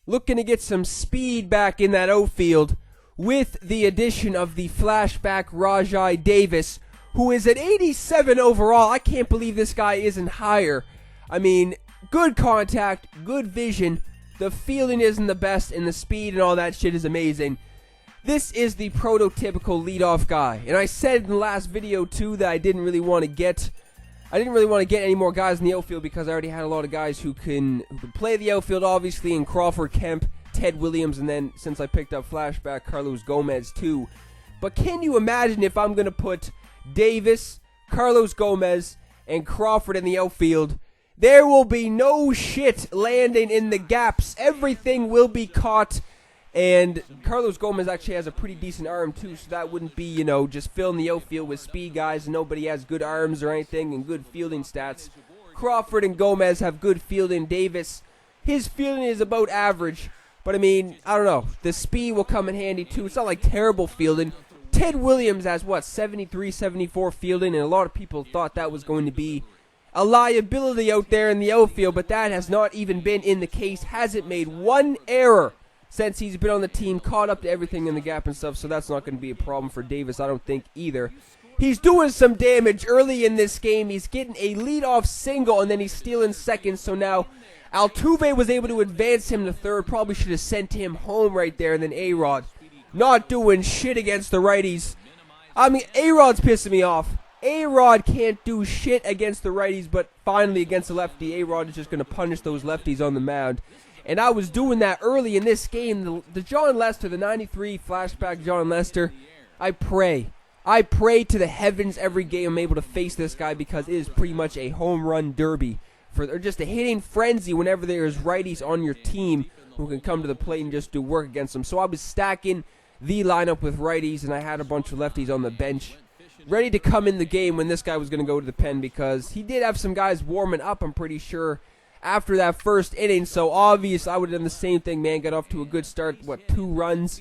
looking to get some speed back in that outfield with the addition of the flashback Rajai Davis, who is at 87 overall. I can't believe this guy isn't higher. I mean, good contact, good vision. The fielding isn't the best, and the speed and all that shit is amazing. This is the prototypical leadoff guy. And I said in the last video too that I didn't really want to get any more guys in the outfield because I already had a lot of guys who can play the outfield, obviously, in Crawford, Kemp, Ted Williams, and then since I picked up flashback, Carlos Gomez too. But can you imagine if I'm going to put Davis, Carlos Gomez, and Crawford in the outfield? There will be no shit landing in the gaps. Everything will be caught. And Carlos Gomez actually has a pretty decent arm too, so that wouldn't be, just filling the outfield with speed guys and nobody has good arms or anything and good fielding stats. Crawford and Gomez have good fielding. Davis, his fielding is about average. But I mean, I don't know. The speed will come in handy too. It's not like terrible fielding. Ted Williams has, 73, 74 fielding, and a lot of people thought that was going to be a liability out there in the outfield, but that has not even been in the case. Hasn't made one error since he's been on the team, caught up to everything in the gap and stuff, so that's not going to be a problem for Davis, I don't think, either. He's doing some damage early in this game. He's getting a leadoff single, and then he's stealing second, so now Altuve was able to advance him to third. Probably should have sent him home right there, and then A-Rod not doing shit against the righties. I mean, A-Rod's pissing me off. A-Rod can't do shit against the righties, but finally against the lefty, A-Rod is just going to punish those lefties on the mound. And I was doing that early in this game. The John Lester, the 93 flashback John Lester, I pray to the heavens every game I'm able to face this guy because it is pretty much a home run derby. Or just a hitting frenzy whenever there is righties on your team who can come to the plate and just do work against them. So I was stacking the lineup with righties, and I had a bunch of lefties on the bench ready to come in the game when this guy was going to go to the pen because he did have some guys warming up, I'm pretty sure, after that first inning. So obvious I would have done the same thing, man. Got off to a good start. 2 runs?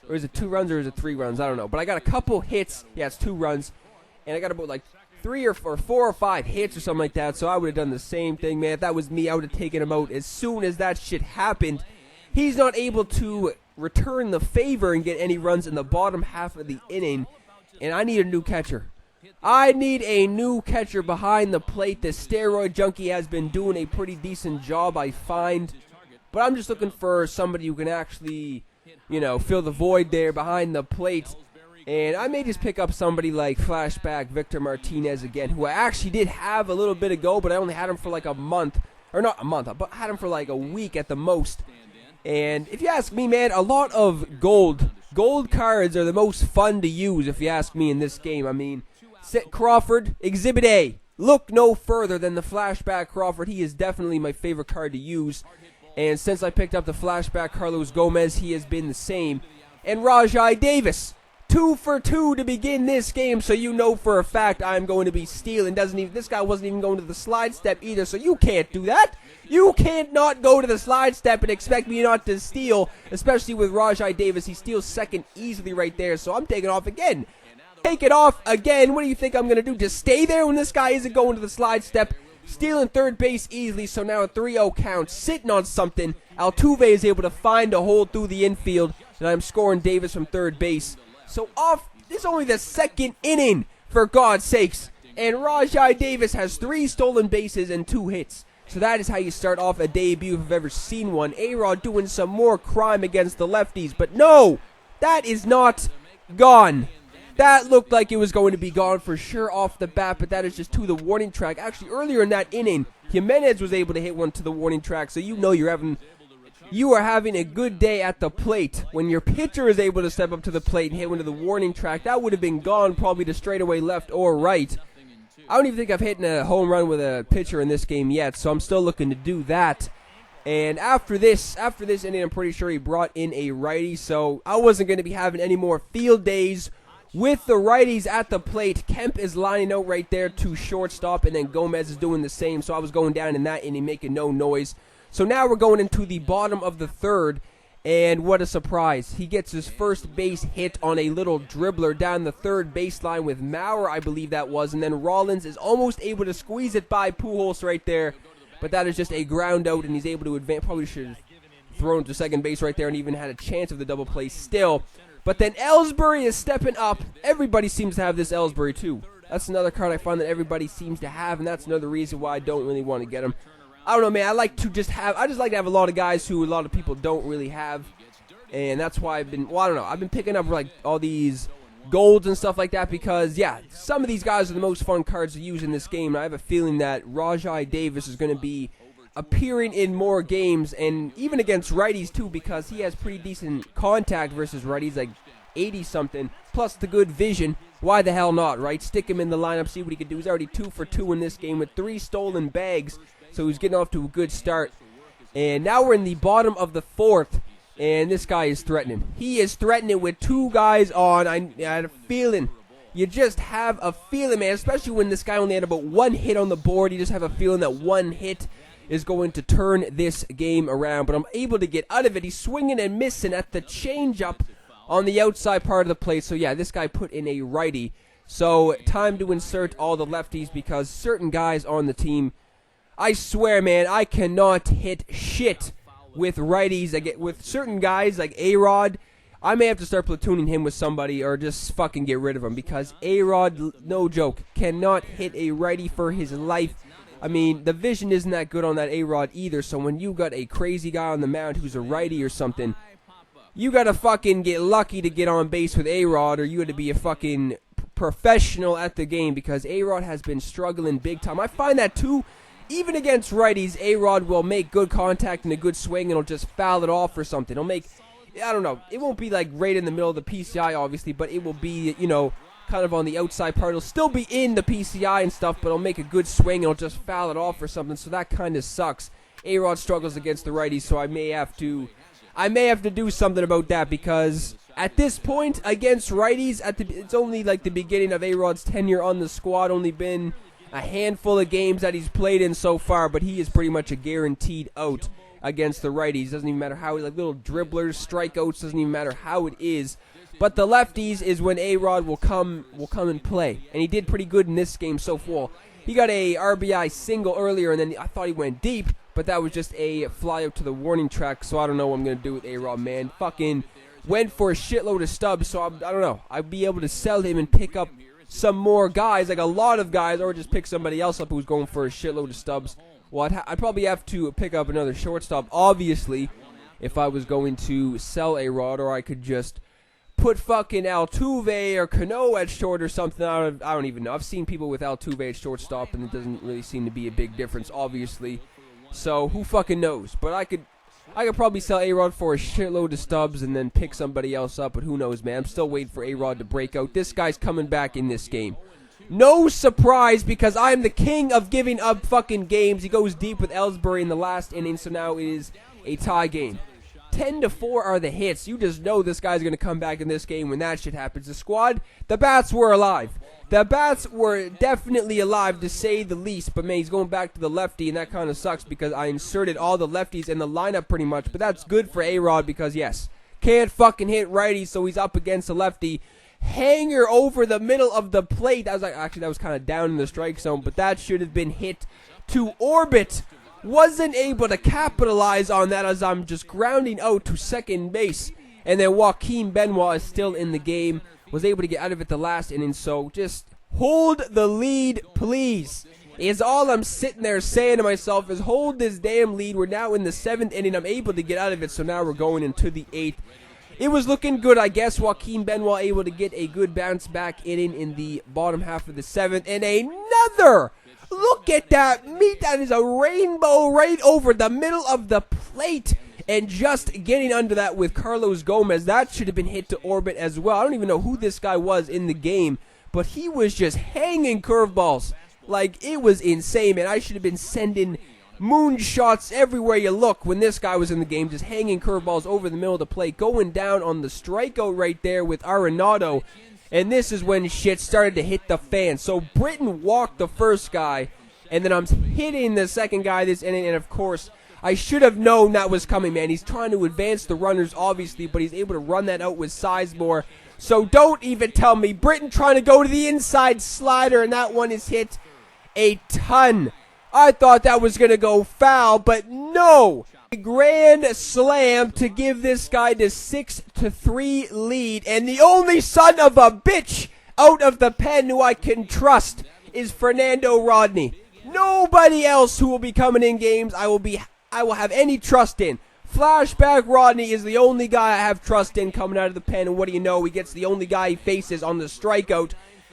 Or is it 2 runs or is it 3 runs? I don't know. But I got a couple hits. Yeah, it's 2 runs. And I got about 3 or 4 or 5 hits or something like that. So I would have done the same thing, man. If that was me, I would have taken him out as soon as that shit happened. He's not able to return the favor and get any runs in the bottom half of the inning. And I need a new catcher. I need a new catcher behind the plate. The steroid junkie has been doing a pretty decent job, I find. But I'm just looking for somebody who can actually, fill the void there behind the plate. And I may just pick up somebody like flashback Victor Martinez again, who I actually did have a little bit ago, but I only had him for a month. Or not a month, but I had him for a week at the most. And if you ask me, man, a lot of gold cards are the most fun to use, if you ask me, in this game. I mean, Crawford, Exhibit A. Look no further than the flashback Crawford. He is definitely my favorite card to use. And since I picked up the flashback Carlos Gomez, he has been the same. And Rajai Davis, 2 for 2 to begin this game, so you know for a fact I'm going to be stealing. This guy wasn't even going to the slide step either, so you can't do that. You can't not go to the slide step and expect me not to steal, especially with Rajai Davis. He steals second easily right there, so I'm taking off again. Take it off again. What do you think I'm going to do? Just stay there when this guy isn't going to the slide step? Stealing third base easily, so now a 3-0 count. Sitting on something. Altuve is able to find a hole through the infield, and I'm scoring Davis from third base. So this is only the second inning, for God's sakes. And Rajai Davis has 3 stolen bases and 2 hits. So that is how you start off a debut if I've ever seen one. A-Rod doing some more crime against the lefties. But no, that is not gone. That looked like it was going to be gone for sure off the bat, but that is just to the warning track. Actually, earlier in that inning, Jimenez was able to hit one to the warning track, so you are having a good day at the plate. When your pitcher is able to step up to the plate and hit one to the warning track, that would have been gone probably to straightaway left or right. I don't even think I've hit a home run with a pitcher in this game yet, so I'm still looking to do that. And after this inning, I'm pretty sure he brought in a righty, so I wasn't going to be having any more field days with the righties at the plate. Kemp is lining out right there to shortstop, and then Gomez is doing the same, so I was going down in that inning making no noise. So now we're going into the bottom of the third, and what a surprise. He gets his first base hit on a little dribbler down the third baseline with Maurer, I believe that was, and then Rollins is almost able to squeeze it by Pujols right there, but that is just a ground out, and he's able to advance. Probably should have thrown to second base right there and even had a chance of the double play still. But then Ellsbury is stepping up. Everybody seems to have this Ellsbury too. That's another card I find that everybody seems to have, and that's another reason why I don't really want to get him. I don't know, man. I just like to have a lot of guys who a lot of people don't really have, and that's why I've been picking up like all these golds and stuff like that because, yeah, some of these guys are the most fun cards to use in this game. I have a feeling that Rajai Davis is going to be appearing in more games, and even against righties too, because he has pretty decent contact versus righties, like 80-something, plus the good vision. Why the hell not, right? Stick him in the lineup, see what he can do. He's already 2 for 2 in this game with 3 stolen bags, so he's getting off to a good start. And now we're in the bottom of the 4th, and this guy is threatening. He is threatening with 2 guys on. I had a feeling. You just have a feeling, man, especially when this guy only had about 1 hit on the board. You just have a feeling that 1 hit is going to turn this game around, but I'm able to get out of it. He's swinging and missing at the changeup on the outside part of the plate. So yeah, this guy put in a righty. So time to insert all the lefties because certain guys on the team, I swear, man, I cannot hit shit with righties. I get with certain guys like A-Rod. I may have to start platooning him with somebody or just fucking get rid of him because A-Rod, no joke, cannot hit a righty for his life. I mean, the vision isn't that good on that A-Rod either, so when you got a crazy guy on the mound who's a righty or something, you gotta fucking get lucky to get on base with A-Rod, or you gotta be a fucking professional at the game, because A-Rod has been struggling big time. I find that too, even against righties, A-Rod will make good contact and a good swing, and he'll just foul it off or something. He'll make, I don't know, it won't be like right in the middle of the PCI, obviously, but it will be, you know, kind of on the outside part. It'll still be in the PCI and stuff, but it'll make a good swing and it'll just foul it off or something, so that kind of sucks. A-Rod struggles against the righties, so I may have to do something about that, because at this point against righties, it's only like the beginning of A-Rod's tenure on the squad, only been a handful of games that he's played in so far, but he is pretty much a guaranteed out against the righties. Doesn't even matter how, like little dribblers, strikeouts, doesn't even matter how it is. But the lefties is when A-Rod will come and play. And he did pretty good in this game so far. He got a RBI single earlier, and then I thought he went deep, but that was just a fly out to the warning track, so I don't know what I'm going to do with A-Rod, man. Fucking went for a shitload of stubs, so I don't know. I'd be able to sell him and pick up some more guys, like a lot of guys, or just pick somebody else up who's going for a shitload of stubs. Well, I'd probably have to pick up another shortstop, obviously, if I was going to sell A-Rod, or I could just put fucking Altuve or Cano at short or something. I don't even know. I've seen people with Altuve at shortstop, and it doesn't really seem to be a big difference, obviously. So who fucking knows? But I could probably sell A-Rod for a shitload of stubs and then pick somebody else up. But who knows, man? I'm still waiting for A-Rod to break out. This guy's coming back in this game. No surprise, because I'm the king of giving up fucking games. He goes deep with Ellsbury in the last inning, so now it is a tie game. 10-4 are the hits. You just know this guy's going to come back in this game when that shit happens. The squad, the bats were alive. The bats were definitely alive, to say the least. But, man, he's going back to the lefty, and that kind of sucks because I inserted all the lefties in the lineup pretty much. But that's good for A-Rod because, yes, can't fucking hit righties, so he's up against the lefty. Hanger over the middle of the plate. That was kind of down in the strike zone, but that should have been hit to orbit. Wasn't able to capitalize on that as I'm just grounding out to second base. And then Joaquin Benoit is still in the game. Was able to get out of it the last inning. So just hold the lead, please. Is all I'm sitting there saying to myself is hold this damn lead. We're now in the 7th inning. I'm able to get out of it. So now we're going into the 8th. It was looking good, I guess. Joaquin Benoit able to get a good bounce back inning in the bottom half of the 7th. And another... Look at that meat. That is a rainbow right over the middle of the plate. And just getting under that with Carlos Gomez. That should have been hit to orbit as well. I don't even know who this guy was in the game, but he was just hanging curveballs. Like, it was insane, man. I should have been sending moonshots everywhere you look when this guy was in the game. Just hanging curveballs over the middle of the plate. Going down on the strikeout right there with Arenado. And this is when shit started to hit the fan. So Britton walked the first guy, and then I'm hitting the second guy this inning, and of course, I should have known that was coming, man. He's trying to advance the runners, obviously, but he's able to run that out with Sizemore. So don't even tell me. Britton trying to go to the inside slider, and that one is hit a ton. I thought that was going to go foul, but no. Grand slam to give this guy the 6-3 lead, and the only son of a bitch out of the pen who I can trust is Fernando Rodney. Nobody else who will be coming in games I will have any trust in. Flashback Rodney is the only guy I have trust in coming out of the pen, and what do you know, he gets the only guy he faces on the strikeout.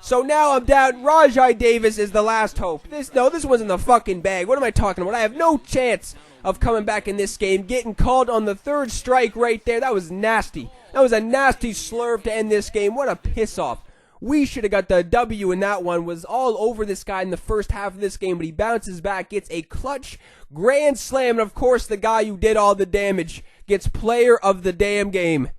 So now I'm down. Rajai Davis is the last hope. This one's in the fucking bag. What am I talking about? I have no chance of coming back in this game. Getting called on the third strike right there. That was nasty. That was a nasty slurve to end this game. What a piss off. We should have got the W in that one. Was all over this guy in the first half of this game, but he bounces back, gets a clutch grand slam, and of course the guy who did all the damage gets player of the damn game.